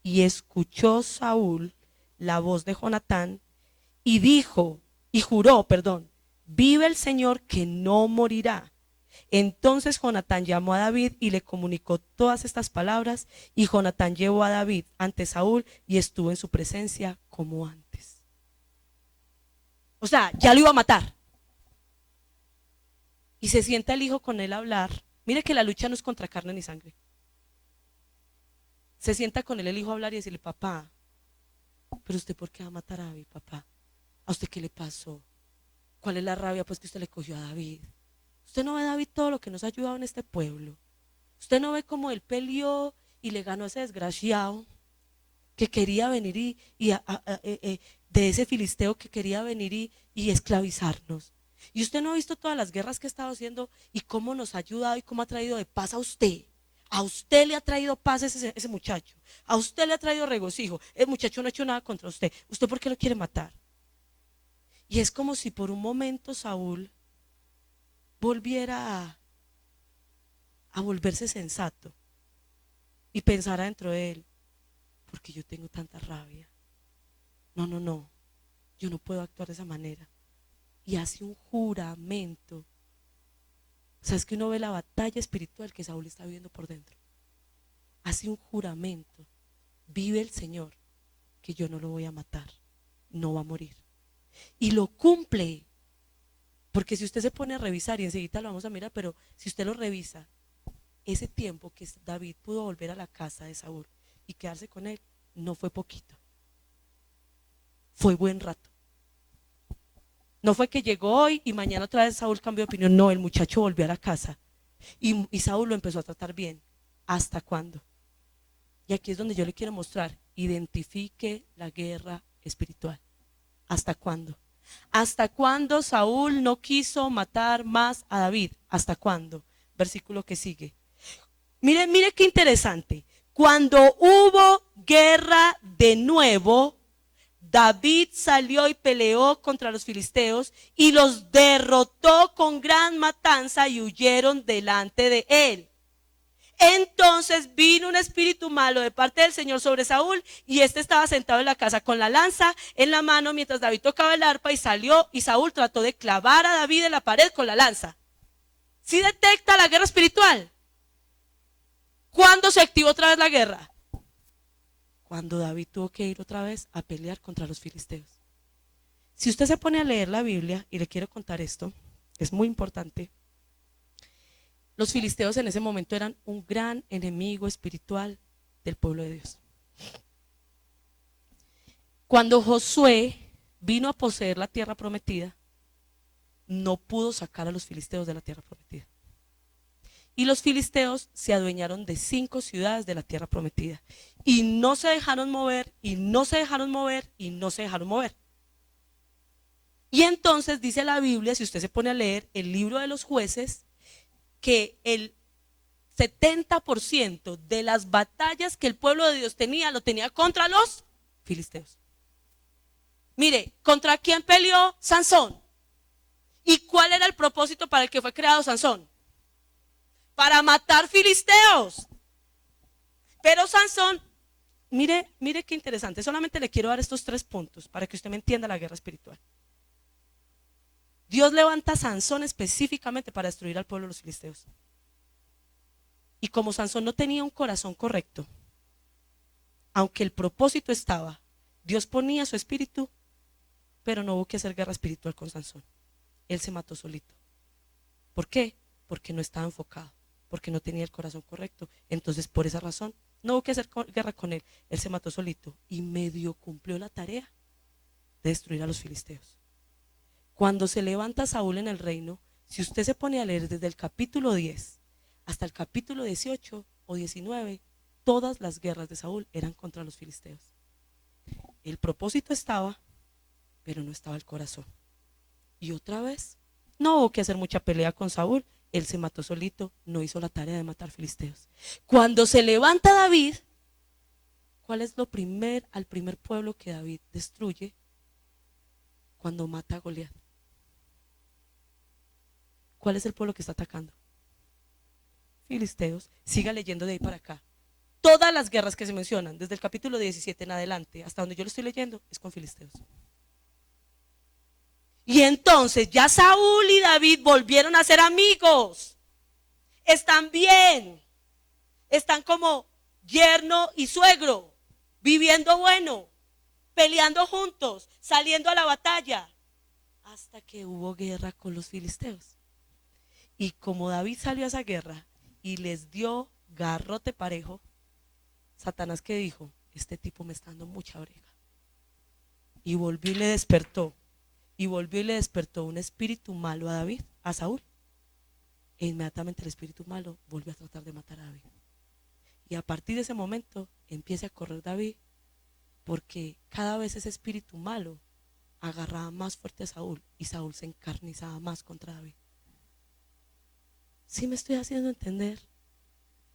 Y escuchó Saúl la voz de Jonatán y juró, vive el Señor que no morirá. Entonces Jonatán llamó a David y le comunicó todas estas palabras, y Jonatán llevó a David ante Saúl y estuvo en su presencia como antes. O sea, ya lo iba a matar. Y se sienta el hijo con él a hablar. Mire que la lucha no es contra carne ni sangre. Se sienta con él el hijo a hablar y decirle, papá, pero usted ¿por qué va a matar a David, papá? ¿A usted qué le pasó? ¿Cuál es la rabia pues que usted le cogió a David? Usted no ve, David, todo lo que nos ha ayudado en este pueblo. Usted no ve cómo él peleó y le ganó a ese desgraciado que quería venir de ese filisteo que quería venir y esclavizarnos. Y usted no ha visto todas las guerras que ha estado haciendo y cómo nos ha ayudado y cómo ha traído de paz a usted. A usted le ha traído paz ese muchacho. A usted le ha traído regocijo. El muchacho no ha hecho nada contra usted. ¿Usted por qué lo quiere matar? Y es como si por un momento Saúl volviera a volverse sensato y pensara dentro de él, porque yo tengo tanta rabia. No, yo no puedo actuar de esa manera. Y hace un juramento. O sea, es que uno ve la batalla espiritual que Saúl está viviendo por dentro. Hace un juramento. Vive el Señor, que yo no lo voy a matar. No va a morir. Y lo cumple. Porque si usted se pone a revisar, y enseguida lo vamos a mirar, pero si usted lo revisa, ese tiempo que David pudo volver a la casa de Saúl y quedarse con él, no fue poquito. Fue buen rato. No fue que llegó hoy y mañana otra vez Saúl cambió de opinión. No, el muchacho volvió a la casa y Saúl lo empezó a tratar bien. ¿Hasta cuándo? Y aquí es donde yo le quiero mostrar. Identifique la guerra espiritual. ¿Hasta cuándo? ¿Hasta cuándo Saúl no quiso matar más a David? ¿Hasta cuándo? Versículo que sigue. Mire qué interesante. Cuando hubo guerra de nuevo, David salió y peleó contra los filisteos y los derrotó con gran matanza y huyeron delante de él. Entonces vino un espíritu malo de parte del Señor sobre Saúl, y este estaba sentado en la casa con la lanza en la mano mientras David tocaba el arpa, y salió y Saúl trató de clavar a David en la pared con la lanza. ¿Sí detecta la guerra espiritual? ¿Cuándo se activó otra vez la guerra? Cuando David tuvo que ir otra vez a pelear contra los filisteos. Si usted se pone a leer la Biblia, y le quiero contar esto, es muy importante. Los filisteos en ese momento eran un gran enemigo espiritual del pueblo de Dios. Cuando Josué vino a poseer la tierra prometida, no pudo sacar a los filisteos de la tierra prometida. Y los filisteos se adueñaron de 5 ciudades de la tierra prometida. Y no se dejaron mover, y no se dejaron mover, y no se dejaron mover. Y entonces dice la Biblia, si usted se pone a leer el libro de los jueces, que el 70% de las batallas que el pueblo de Dios tenía, lo tenía contra los filisteos. Mire, ¿contra quién peleó Sansón? ¿Y cuál era el propósito para el que fue creado Sansón? para matar filisteos. Pero Sansón, mire qué interesante, solamente le quiero dar estos 3 puntos para que usted me entienda la guerra espiritual. Dios levanta a Sansón específicamente para destruir al pueblo de los filisteos. Y como Sansón no tenía un corazón correcto, aunque el propósito estaba, Dios ponía su espíritu, pero no hubo que hacer guerra espiritual con Sansón. Él se mató solito. ¿Por qué? Porque no estaba enfocado, porque no tenía el corazón correcto. Entonces, por esa razón, no hubo que hacer guerra con él. Él se mató solito y medio cumplió la tarea de destruir a los filisteos. Cuando se levanta Saúl en el reino, si usted se pone a leer desde el capítulo 10 hasta el capítulo 18 o 19, todas las guerras de Saúl eran contra los filisteos. El propósito estaba, pero no estaba el corazón. Y otra vez, no hubo que hacer mucha pelea con Saúl. Él se mató solito, no hizo la tarea de matar filisteos. Cuando se levanta David, ¿cuál es al primer pueblo que David destruye? Cuando mata a Goliat. ¿Cuál es el pueblo que está atacando? Filisteos. Siga leyendo de ahí para acá. Todas las guerras que se mencionan, desde el capítulo 17 en adelante, hasta donde yo lo estoy leyendo, es con filisteos. Y entonces ya Saúl y David volvieron a ser amigos. Están bien. Están como yerno y suegro, viviendo bueno, peleando juntos, saliendo a la batalla, hasta que hubo guerra con los filisteos. Y como David salió a esa guerra y les dio garrote parejo, Satanás, ¿qué dijo? Este tipo me está dando mucha brega. Y volvió y le despertó. Y volvió y le despertó un espíritu malo a David, a Saúl. E inmediatamente el espíritu malo volvió a tratar de matar a David. Y a partir de ese momento empieza a correr David, porque cada vez ese espíritu malo agarraba más fuerte a Saúl y Saúl se encarnizaba más contra David. ¿Sí me estoy haciendo entender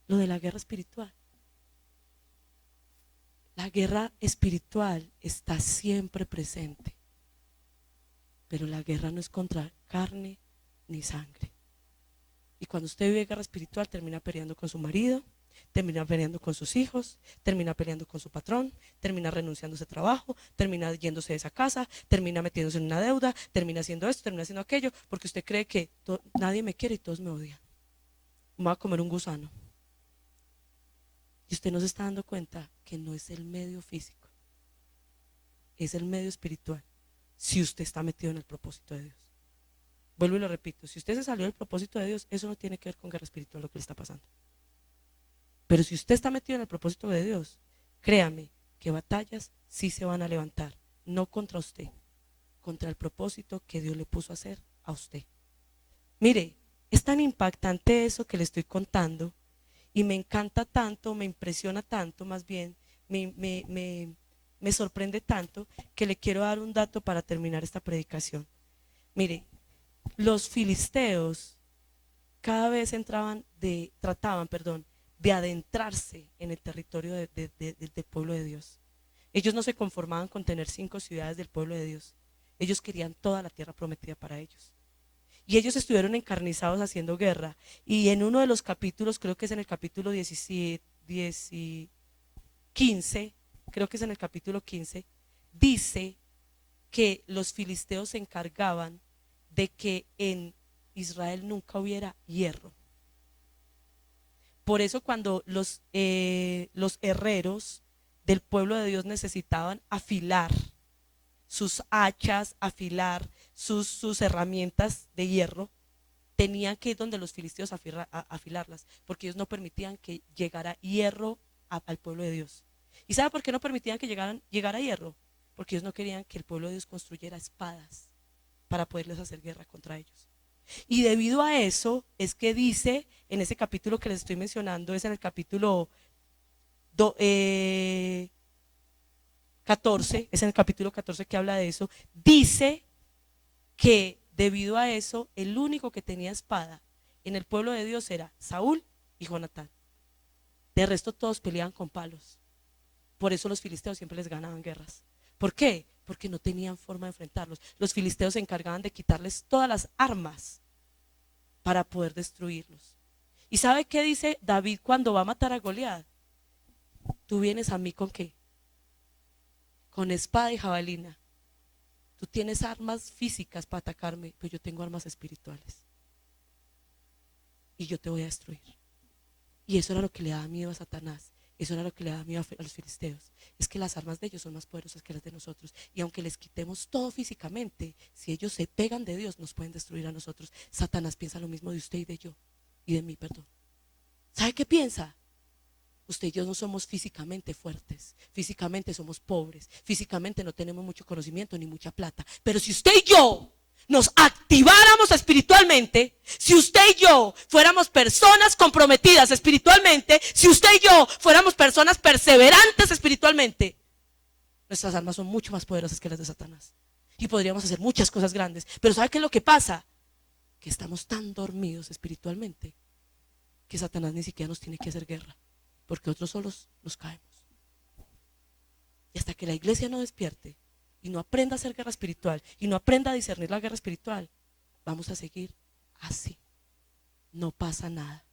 lo de la guerra espiritual? La guerra espiritual está siempre presente, pero la guerra no es contra carne ni sangre. Y cuando usted vive guerra espiritual, termina peleando con su marido, termina peleando con sus hijos, termina peleando con su patrón, termina renunciando a ese trabajo, termina yéndose de esa casa, termina metiéndose en una deuda, termina haciendo esto, termina haciendo aquello, porque usted cree que nadie me quiere y todos me odian. Me voy a comer un gusano. Y usted no se está dando cuenta que no es el medio físico, es el medio espiritual, si usted está metido en el propósito de Dios. Vuelvo y lo repito, si usted se salió del propósito de Dios, eso no tiene que ver con guerra espiritual lo que le está pasando. Pero si usted está metido en el propósito de Dios, créame que batallas sí se van a levantar, no contra usted, contra el propósito que Dios le puso a hacer a usted. Mire, es tan impactante eso que le estoy contando y me encanta tanto, me impresiona tanto, más bien, me sorprende tanto que le quiero dar un dato para terminar esta predicación. Mire, los filisteos cada vez trataban de adentrarse en el territorio del pueblo de Dios. Ellos no se conformaban con tener 5 ciudades del pueblo de Dios. Ellos querían toda la tierra prometida para ellos. Y ellos estuvieron encarnizados haciendo guerra. Y en uno de los capítulos, creo que es en el capítulo 15, creo que es en el capítulo 15, dice que los filisteos se encargaban de que en Israel nunca hubiera hierro. Por eso cuando los herreros del pueblo de Dios necesitaban afilar sus hachas, afilar sus herramientas de hierro, tenían que ir donde los filisteos a afilarlas, porque ellos no permitían que llegara hierro al pueblo de Dios. ¿Y sabe por qué no permitían que llegara hierro? Porque ellos no querían que el pueblo de Dios construyera espadas para poderles hacer guerra contra ellos. Y debido a eso es que dice en ese capítulo que les estoy mencionando, es en el capítulo 14, es en el capítulo 14 que habla de eso, dice que debido a eso el único que tenía espada en el pueblo de Dios era Saúl y Jonatán. De resto todos peleaban con palos. Por eso los filisteos siempre les ganaban guerras. ¿Por qué? Porque no tenían forma de enfrentarlos. Los filisteos se encargaban de quitarles todas las armas para poder destruirlos. ¿Y sabe qué dice David cuando va a matar a Goliat? Tú vienes a mí ¿con qué? Con espada y jabalina. Tú tienes armas físicas para atacarme, pero yo tengo armas espirituales. Y yo te voy a destruir. Y eso era lo que le daba miedo a Satanás. Eso era lo que le daba miedo a los filisteos. Es que las armas de ellos son más poderosas que las de nosotros. Y aunque les quitemos todo físicamente, si ellos se pegan de Dios, nos pueden destruir a nosotros. Satanás piensa lo mismo de usted y de yo. Y de mí, perdón. ¿Sabe qué piensa? Usted y yo no somos físicamente fuertes, físicamente somos pobres, físicamente no tenemos mucho conocimiento ni mucha plata. Pero si usted y yo nos activáramos espiritualmente, si usted y yo fuéramos personas comprometidas espiritualmente, si usted y yo fuéramos personas perseverantes espiritualmente, nuestras armas son mucho más poderosas que las de Satanás. Y podríamos hacer muchas cosas grandes. Pero ¿sabe qué es lo que pasa? Que estamos tan dormidos espiritualmente que Satanás ni siquiera nos tiene que hacer guerra. Porque otros solos nos caemos. Y hasta que la iglesia no despierte y no aprenda a hacer guerra espiritual y no aprenda a discernir la guerra espiritual, vamos a seguir así. No pasa nada.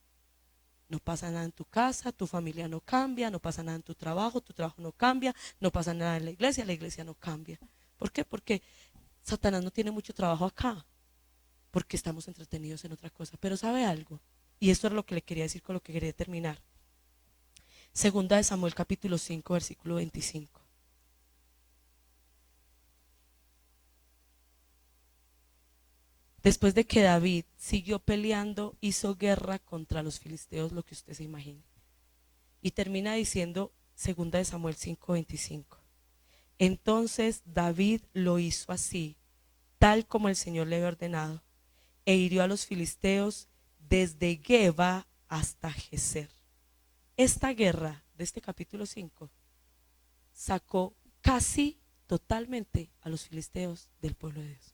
No pasa nada en tu casa, tu familia no cambia, no pasa nada en tu trabajo no cambia, no pasa nada en la iglesia no cambia. ¿Por qué? Porque Satanás no tiene mucho trabajo acá, porque estamos entretenidos en otra cosa. Pero ¿sabe algo? Y esto es lo que le quería decir con lo que quería terminar. Segunda de Samuel capítulo 5 versículo 25. Después de que David siguió peleando, hizo guerra contra los filisteos, lo que usted se imagine. Y termina diciendo segunda de Samuel 5:25. Entonces David lo hizo así, tal como el Señor le había ordenado, e hirió a los filisteos desde Geba hasta Geser. Esta guerra de este capítulo 5 sacó casi totalmente a los filisteos del pueblo de Dios.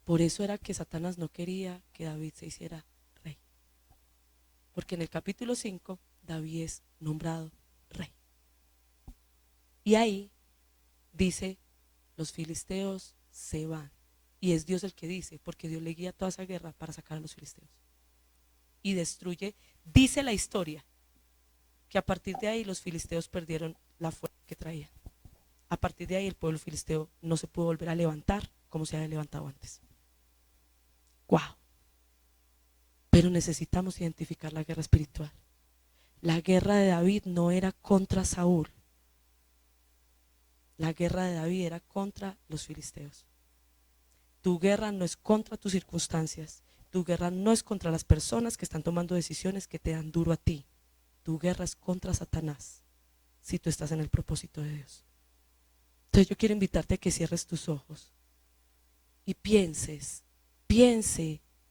Por eso era que Satanás no quería que David se hiciera rey. Porque en el capítulo 5 David es nombrado rey. Y ahí dice, los filisteos se van. Y es Dios el que dice, porque Dios le guía toda esa guerra para sacar a los filisteos. Y destruye, dice la historia, que a partir de ahí los filisteos perdieron la fuerza que traían. A partir de ahí el pueblo filisteo no se pudo volver a levantar como se había levantado antes. ¡Wow! Pero necesitamos identificar la guerra espiritual. La guerra de David no era contra Saúl. La guerra de David era contra los filisteos. Tu guerra no es contra tus circunstancias. Tu guerra no es contra las personas que están tomando decisiones que te dan duro a ti. Tu guerra es contra Satanás, si tú estás en el propósito de Dios. Entonces yo quiero invitarte a que cierres tus ojos y piense,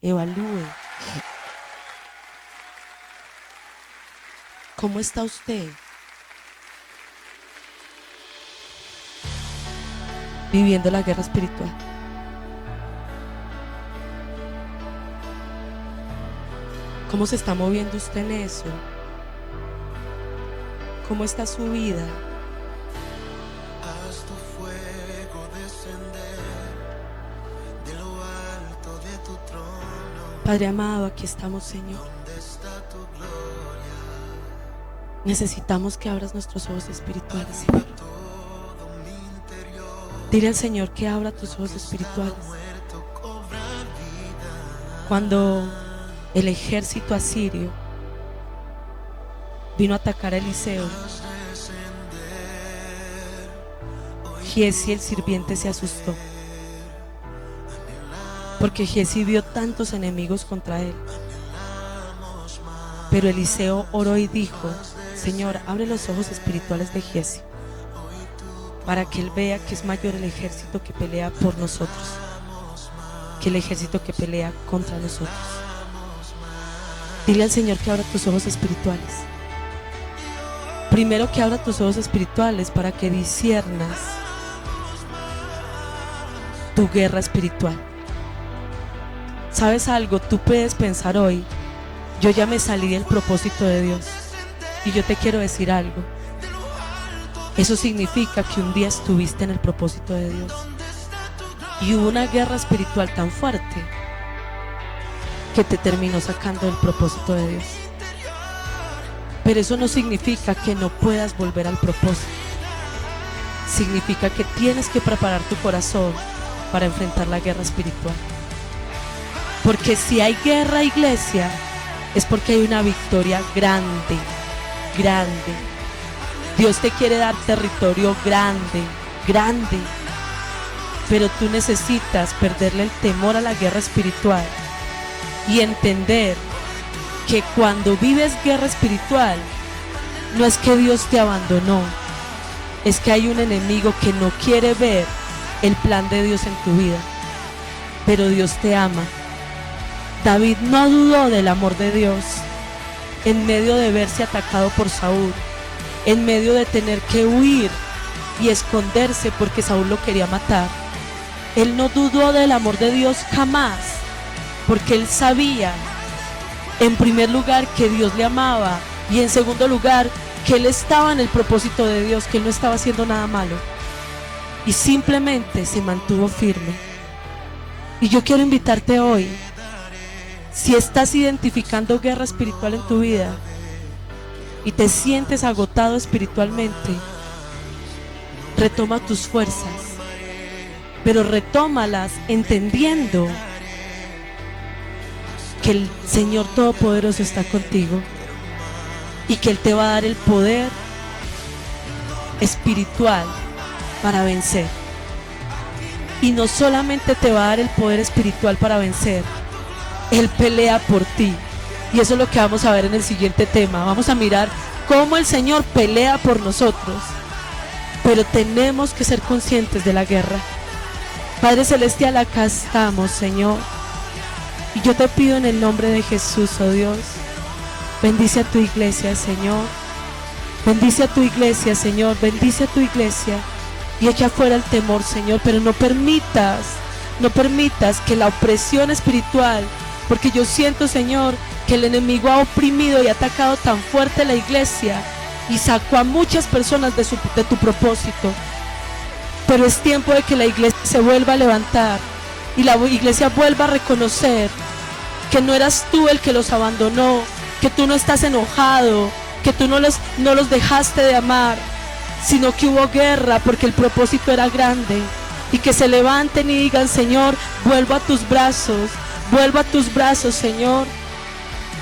evalúe. ¿Cómo está usted viviendo la guerra espiritual? ¿Cómo se está moviendo usted en eso? ¿Cómo está su vida? Haz tu fuego descender de lo alto de tu trono. Padre amado, aquí estamos, Señor. ¿Dónde está tu gloria? Necesitamos que abras nuestros ojos espirituales, Aviva Señor. todo mi interior. Dile al Señor que abra tus ojos espirituales. Muerto cobra vida. Cuando el ejército asirio vino a atacar a Eliseo, Haz descender hoy Giezi el sirviente se asustó, porque Giezi vio tantos enemigos contra él. anhelamos más. Pero Eliseo oró y dijo: Señor, abre los ojos espirituales de Giezi, para que él vea que es mayor el ejército que pelea por nosotros que el ejército que pelea contra nosotros. Dile al Señor que abra tus ojos espirituales. Primero, que abra tus ojos espirituales para que disciernas tu guerra espiritual. ¿Sabes algo? Tú puedes pensar hoy: yo ya me salí del propósito de Dios. Y yo te quiero decir algo. Eso significa que un día estuviste en el propósito de Dios y hubo una guerra espiritual tan fuerte que te terminó sacando del propósito de Dios. Pero eso no significa que no puedas volver al propósito. Significa que tienes que preparar tu corazón para enfrentar la guerra espiritual. Porque si hay guerra, iglesia, es porque hay una victoria grande, grande. Dios te quiere dar territorio grande, grande. Pero tú necesitas perderle el temor a la guerra espiritual y entender que cuando vives guerra espiritual, no es que Dios te abandonó, es que hay un enemigo que no quiere ver el plan de Dios en tu vida. Pero Dios te ama. David no dudó del amor de Dios en medio de verse atacado por Saúl, en medio de tener que huir y esconderse porque Saúl lo quería matar. Él no dudó del amor de Dios jamás, porque él sabía, en primer lugar, que Dios le amaba, y en segundo lugar, que él estaba en el propósito de Dios, que él no estaba haciendo nada malo, y simplemente se mantuvo firme. Y yo quiero invitarte hoy, si estás identificando guerra espiritual en tu vida y te sientes agotado espiritualmente, retoma tus fuerzas, pero retómalas entendiendo que el Señor Todopoderoso está contigo y que Él te va a dar el poder espiritual para vencer. Y no solamente te va a dar el poder espiritual para vencer, Él pelea por ti. Y eso es lo que vamos a ver en el siguiente tema. Vamos a mirar cómo el Señor pelea por nosotros, pero tenemos que ser conscientes de la guerra. Padre Celestial, acá estamos, Señor, y yo te pido en el nombre de Jesús, oh Dios, bendice a tu iglesia, Señor. Bendice a tu iglesia, Señor. Bendice a tu iglesia y echa fuera el temor, Señor. Pero no permitas que la opresión espiritual, porque yo siento, Señor, que el enemigo ha oprimido y ha atacado tan fuerte a la iglesia y sacó a muchas personas de tu propósito. Pero es tiempo de que la iglesia se vuelva a levantar y la iglesia vuelva a reconocer que no eras tú el que los abandonó, que tú no estás enojado, que tú no los dejaste de amar, sino que hubo guerra porque el propósito era grande. Y que se levanten y digan: Señor, vuelvo a tus brazos, Señor,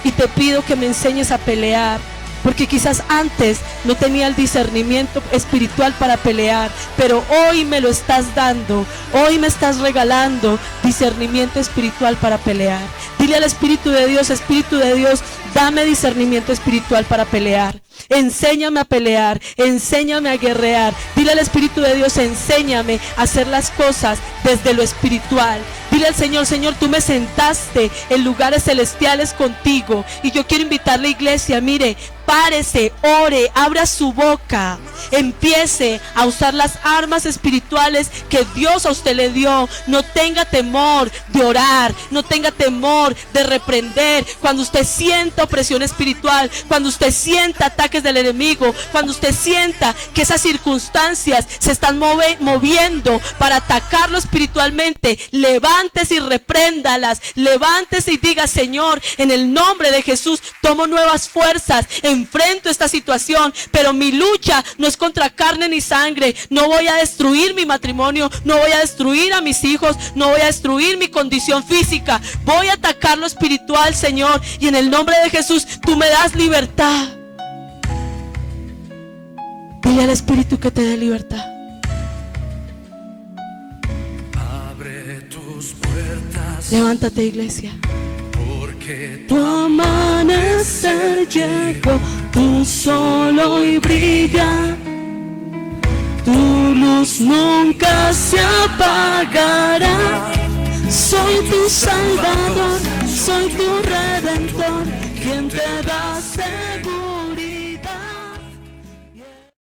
y te pido que me enseñes a pelear. Porque quizás antes no tenía el discernimiento espiritual para pelear, pero hoy me lo estás dando, hoy me estás regalando discernimiento espiritual para pelear. Dile al Espíritu de Dios: Espíritu de Dios, dame discernimiento espiritual para pelear. Enséñame a pelear, enséñame a guerrear. Dile al Espíritu de Dios: enséñame a hacer las cosas desde lo espiritual. Dile al Señor: Señor, tú me sentaste en lugares celestiales contigo. Y yo quiero invitar a la iglesia, mire, párese, ore, abra su boca, empiece a usar las armas espirituales que Dios a usted le dio. No tenga temor de orar, no tenga temor de reprender. Cuando usted sienta opresión espiritual, cuando usted sienta ataques del enemigo, cuando usted sienta que esas circunstancias se están moviendo para atacarlo espiritualmente, levántese y repréndalas, levántese y diga: Señor, en el nombre de Jesús tomo nuevas fuerzas, enfrento esta situación, pero mi lucha no es contra carne ni sangre. No voy a destruir mi matrimonio, no voy a destruir a mis hijos, no voy a destruir mi condición física, voy a atacar lo espiritual, Señor, y en el nombre de Jesús tú me das libertad. Dile al Espíritu que te dé libertad. Abre tus puertas, Levántate, iglesia. porque Tu amanecer llegó, tu sol hoy brilla, tu luz nunca se apagará. Soy tu Salvador, soy tu Redentor, quien te da